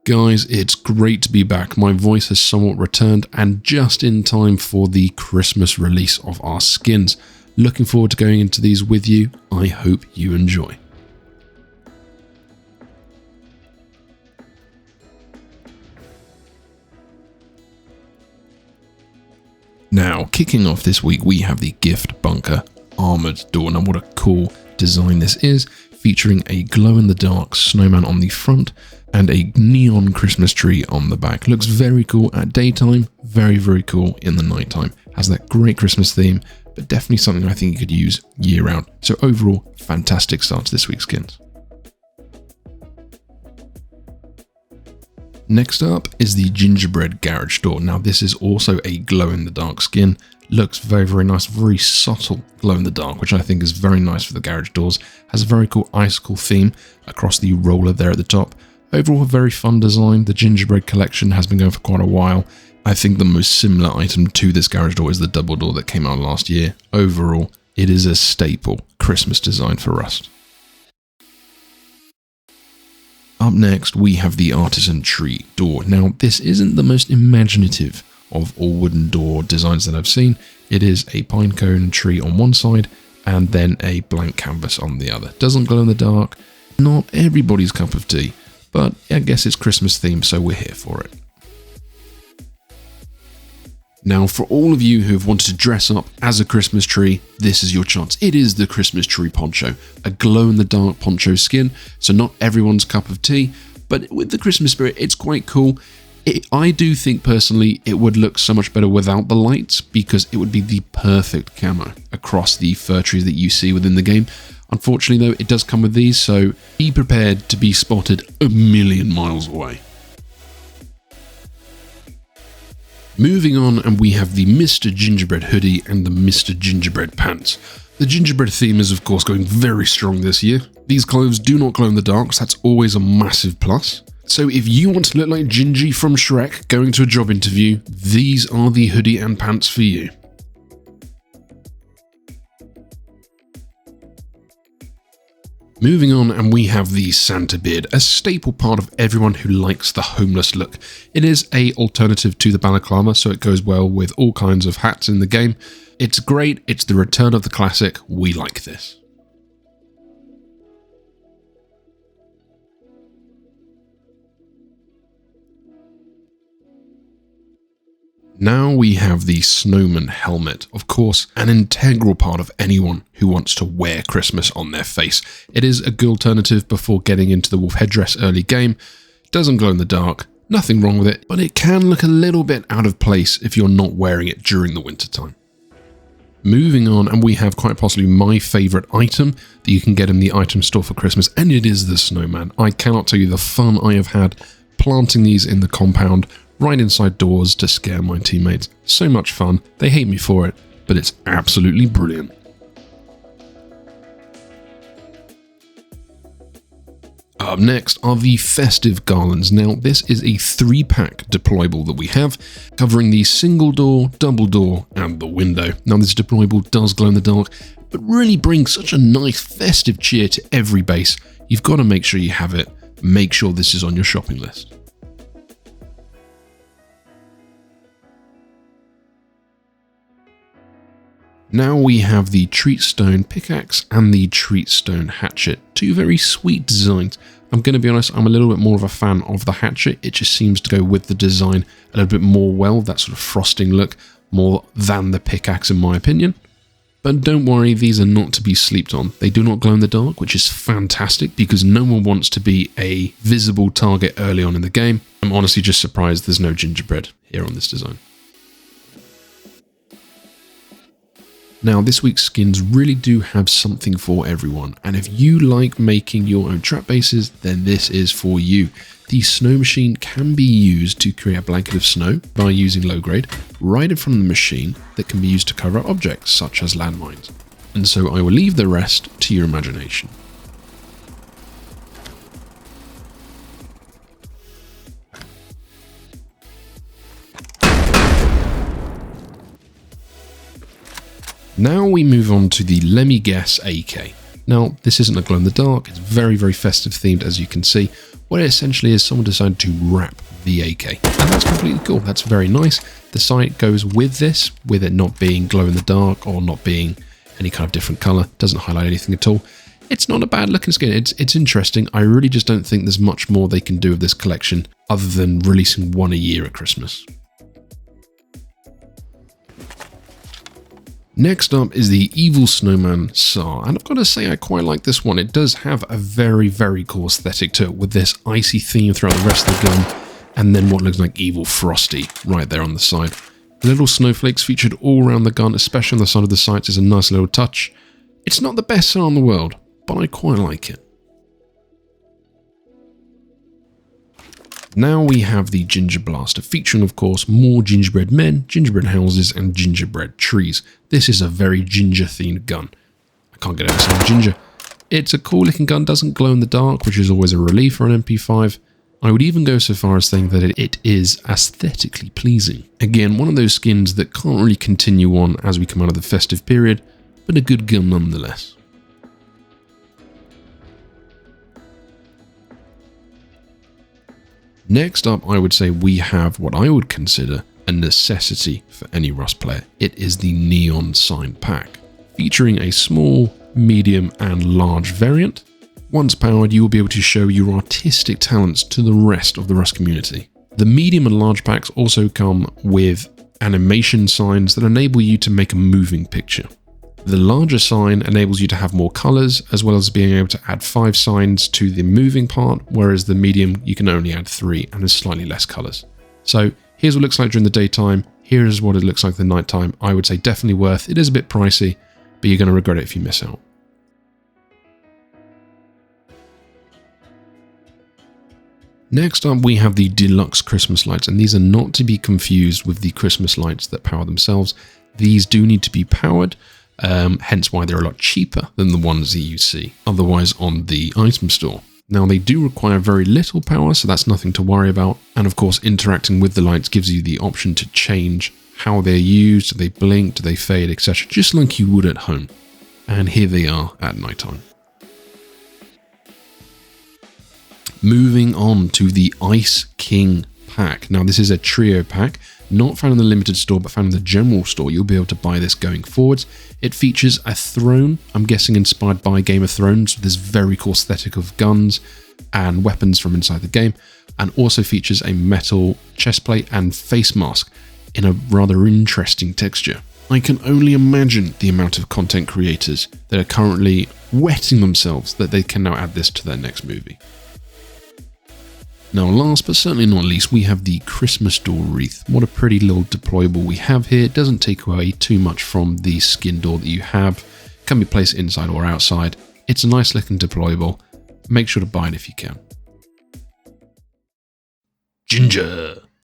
Guys, it's great to be back. My voice has somewhat returned and just in time for the Christmas release of our skins. Looking forward to going into these with you. I hope you enjoy. Now, kicking off this week, we have the Gift Bunker Armoured Door. Now, what a cool design this is, featuring a glow-in-the-dark snowman on the front and a neon Christmas tree on the back. Looks very cool at daytime, very, very cool in the nighttime. Has that great Christmas theme, but definitely something I think you could use year-round. So overall, fantastic start to this week's skins. Next up is the Gingerbread Garage Door. Now this is also a glow-in-the-dark skin. Looks very, very nice, very subtle glow-in-the-dark, which I think is very nice for the garage doors. Has a very cool icicle theme across the roller there at the top. Overall, a very fun design. The Gingerbread collection has been going for quite a while. I think the most similar item to this garage door is the double door that came out last year. Overall, it is a staple Christmas design for Rust. Up next, we have the Artisan Tree Door. Now, this isn't the most imaginative of all wooden door designs that I've seen. It is a pine cone tree on one side and then a blank canvas on the other. Doesn't glow in the dark. Not everybody's cup of tea. But I guess it's Christmas themed, so we're here for it. Now, for all of you who have wanted to dress up as a Christmas tree, this is your chance. It is the Christmas tree poncho, a glow-in-the-dark poncho skin, so not everyone's cup of tea, but with the Christmas spirit, it's quite cool. I do think, personally, it would look so much better without the lights, because it would be the perfect camo across the fir trees that you see within the game. Unfortunately, though, it does come with these, so be prepared to be spotted a million miles away. Moving on, and we have the Mr. Gingerbread hoodie and the Mr. Gingerbread pants. The gingerbread theme is, of course, going very strong this year. These clothes do not glow in the dark, so that's always a massive plus. So if you want to look like Gingy from Shrek going to a job interview, these are the hoodie and pants for you. Moving on, and we have the Santa beard, a staple part of everyone who likes the homeless look. It is an alternative to the balaclava, so it goes well with all kinds of hats in the game. It's great, it's the return of the classic, we like this. Now we have the Snowman helmet, of course, an integral part of anyone who wants to wear Christmas on their face. It is a good alternative before getting into the wolf headdress early game. Doesn't glow in the dark, nothing wrong with it, but it can look a little bit out of place if you're not wearing it during the winter time. Moving on, and we have quite possibly my favourite item that you can get in the item store for Christmas, and it is the Snowman. I cannot tell you the fun I have had planting these in the compound, right inside doors to scare my teammates. So much fun. They hate me for it, but it's absolutely brilliant. Up next are the festive garlands. Now, this is a 3-pack deployable that we have, covering the single door, double door, and the window. Now, this deployable does glow in the dark, but really brings such a nice festive cheer to every base. You've got to make sure you have it. Make sure this is on your shopping list. Now we have the Treatstone pickaxe and the Treatstone hatchet, two very sweet designs. I'm going to be honest, I'm a little bit more of a fan of the hatchet. It just seems to go with the design a little bit more well, that sort of frosting look, more than the pickaxe in my opinion. But don't worry, these are not to be slept on. They do not glow in the dark, which is fantastic because no one wants to be a visible target early on in the game. I'm honestly just surprised there's no gingerbread here on this design. Now, this week's skins really do have something for everyone, and if you like making your own trap bases, then this is for you. The snow machine can be used to create a blanket of snow by using low grade right in front of the machine that can be used to cover up objects such as landmines. And so I will leave the rest to your imagination. Now we move on to the Lemme Guess AK. Now, this isn't a glow in the dark, it's very, very festive themed as you can see. What it essentially is, someone decided to wrap the AK, and that's completely cool. That's very nice. The sight goes with this, with it not being glow in the dark or not being any kind of different color. Doesn't highlight anything at all. It's not a bad looking skin. It's interesting. I really just don't think there's much more they can do with this collection other than releasing one a year at Christmas. Next up is the Evil Snowman Tsar, and I've got to say I quite like this one. It does have a very, very cool aesthetic to it with this icy theme throughout the rest of the gun, and then what looks like Evil Frosty right there on the side. The little snowflakes featured all around the gun, especially on the side of the sights, is a nice little touch. It's not the best Tsar in the world, but I quite like it. Now we have the Ginger Blaster, featuring of course more gingerbread men, gingerbread houses and gingerbread trees. This is a very ginger themed gun. I can't get over saying ginger. It's a cool looking gun, doesn't glow in the dark, which is always a relief for an MP5. I would even go so far as saying that it is aesthetically pleasing. Again, one of those skins that can't really continue on as we come out of the festive period, but a good gun nonetheless. Next up, I would say we have what I would consider a necessity for any Rust player. It is the Neon Sign Pack, featuring a small, medium and large variant. Once powered, you will be able to show your artistic talents to the rest of the Rust community. The medium and large packs also come with animation signs that enable you to make a moving picture. The larger sign enables you to have more colors, as well as being able to add 5 signs to the moving part, whereas the medium you can only add 3 and there's slightly less colors. So here's what it looks like during the daytime, here's what it looks like at the nighttime. I would say definitely worth. It is a bit pricey, but you're going to regret it if you miss out. Next up, we have the Deluxe Christmas lights, and these are not to be confused with the Christmas lights that power themselves. These do need to be powered. Hence why they're a lot cheaper than the ones that you see otherwise on the item store. Now they do require very little power, so that's nothing to worry about. And of course, interacting with the lights gives you the option to change how they're used, do they blink, do they fade, etc. Just like you would at home. And here they are at nighttime. Moving on to the Ice King pack. Now this is a trio pack, not found in the limited store, but found in the general store. You'll be able to buy this going forwards. It features a throne, I'm guessing inspired by Game of Thrones, with this very cool aesthetic of guns and weapons from inside the game, and also features a metal chestplate and face mask in a rather interesting texture. I can only imagine the amount of content creators that are currently wetting themselves that they can now add this to their next movie. Now last but certainly not least, we have the Christmas door wreath. What a pretty little deployable we have here. It doesn't take away too much from the skin door that you have. It can be placed inside or outside. It's a nice looking deployable. Make sure to buy it if you can. Ginger!